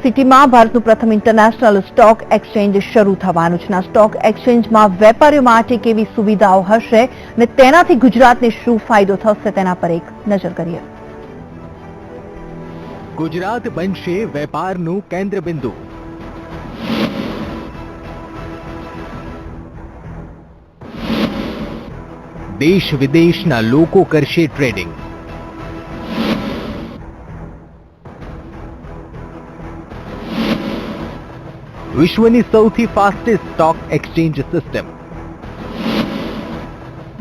સિટીમાં ભારતનું પ્રથમ ઇન્ટરનેશનલ સ્ટોક એક્સચેન્જ શરૂ થવાનું છે. સ્ટોક એક્સચેન્જમાં વેપારીઓ માટે કેવી સુવિધાઓ હશે અને તેનાથી ગુજરાતને શું ફાયદો થશે તેના પર એક નજર કરીએ. ગુજરાત બનશે વેપારનું કેન્દ્રબિંદુ. દેશ વિદેશના લોકો કરશે ટ્રેડિંગ. વિશ્વની સૌથી ફાસ્ટેસ્ટ સ્ટોક એક્સચેન્જ સિસ્ટમ.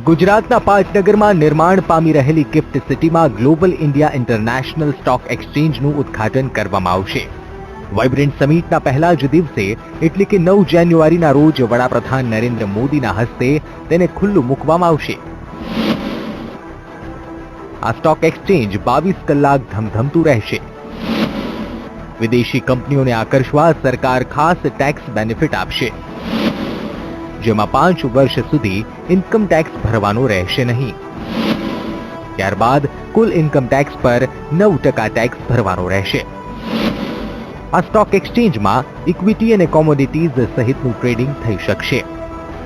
ગુજરાતના પાટનગરમાં નિર્માણ પામી રહેલી ગિફ્ટ સિટીમાં ગ્લોબલ ઇન્ડિયા ઇન્ટરનેશનલ સ્ટોક એક્સચેન્જનું ઉદ્ઘાટન કરવામાં આવશે. વાઇબ્રન્ટ સમિટના પહેલા જ દિવસે એટલે કે 9 જાન્યુઆરીના રોજ વડાપ્રધાન નરેન્દ્ર મોદીના હસ્તે તેને ખુલ્લું મૂકવામાં આવશે. આ સ્ટોક એક્સચેન્જ 22 કલાક ધમધમતું રહેશે. વિદેશી કંપનીઓને આકર્ષવા સરકાર ખાસ ટેક્સ બેનિફિટ આપશે, જેમાં 5 વર્ષ સુધી ઇન્કમ ટેક્સ ભરવાનો રહેશે નહીં. ત્યારબાદ કુલ ઇન્કમ ટેક્સ પર 9% ટેક્સ ભરવાનો રહેશે. આ સ્ટોક એક્સચેન્જમાં ઇક્વિટી અને કોમોડિટીઝ સહિતનું ટ્રેડિંગ થઈ શકશે.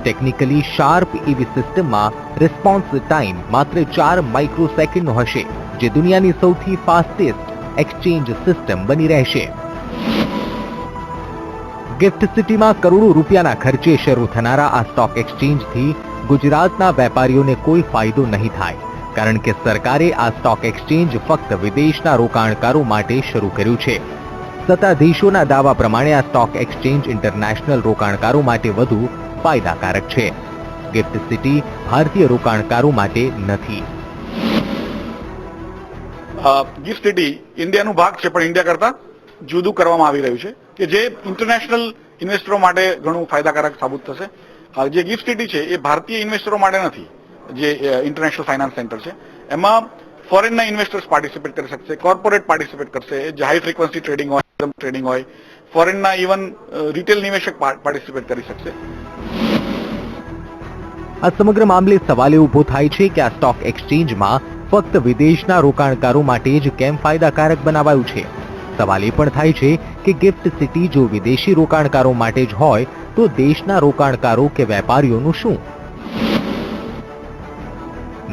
ટેકનિકલી શાર્પ એવી સિસ્ટમમાં રિસ્પોન્સ ટાઈમ માત્ર 4 માઇક્રોસેકન્ડનો હશે, જે દુનિયાની સૌથી ફાસ્ટેસ્ટ એક્સચેન્જ સિસ્ટમ બની રહેશે. ગિફ્ટ સિટીમાં કરોડો રૂપિયાના ખર્ચે શરૂ થનારા આ સ્ટોક એક્સચેન્જથી ગુજરાતના વેપારીઓને કોઈ ફાયદો નહીં થાય, કારણ કે સરકારે આ સ્ટોક એક્સચેન્જ ફક્ત વિદેશના રોકાણકારો માટે શરૂ કર્યું છે. સત્તાધીશોના દાવા પ્રમાણે આ સ્ટોક એક્સચેન્જ ઇન્ટરનેશનલ રોકાણકારો માટે વધુ ફાયદાકારક છે. ગિફ્ટ સિટી ભારતીય રોકાણકારો માટે નથી. ગિફ્ટ સિટી ઇન્ડિયાનો ભાગ છે, પણ ઇન્ડિયા કરતા જુદું કરવામાં આવી રહ્યું છે કે જે ઇન્ટરનેશનલ ઇન્વેસ્ટરો માટે ઘણું ફાયદાકારક સાબિત થશે. જે ગિફ્ટ સિટી છે એ ભારતીય ઇન્વેસ્ટરો માટે નથી. જે ઇન્ટરનેશનલ ફાઇનાન્સ સેન્ટર છે એમાં ફોરેનના ઇન્વેસ્ટર્સ પાર્ટિસિપેટ કરી શકશે, કોર્પોરેટ પાર્ટિસિપેટ કરશે, જે હાઈ ફ્રીક્વન્સી ટ્રેડિંગ હોય, ફોરેનના ઇવન રિટેલ નિવેશક પાર્ટિસિપેટ કરી શકશે. આ સમગ્ર મામલે સવાલ ઉભો થાય છે કે આ સ્ટોક એક્સચેન્જમાં ફક્ત વિદેશના રોકાણકારો માટે જ કેમ ફાયદાકારક બનાવાયું છે. સવાલ એ પણ થાય છે કે ગિફ્ટ સિટી જો વિદેશી રોકાણકારો માટે જ હોય તો દેશના રોકાણકારો કે વેપારીઓનું શું?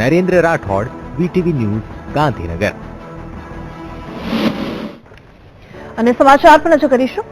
Narendra Rathod, VTV news, Gandhinagar. અને સમાચાર પર નજર કરીશું.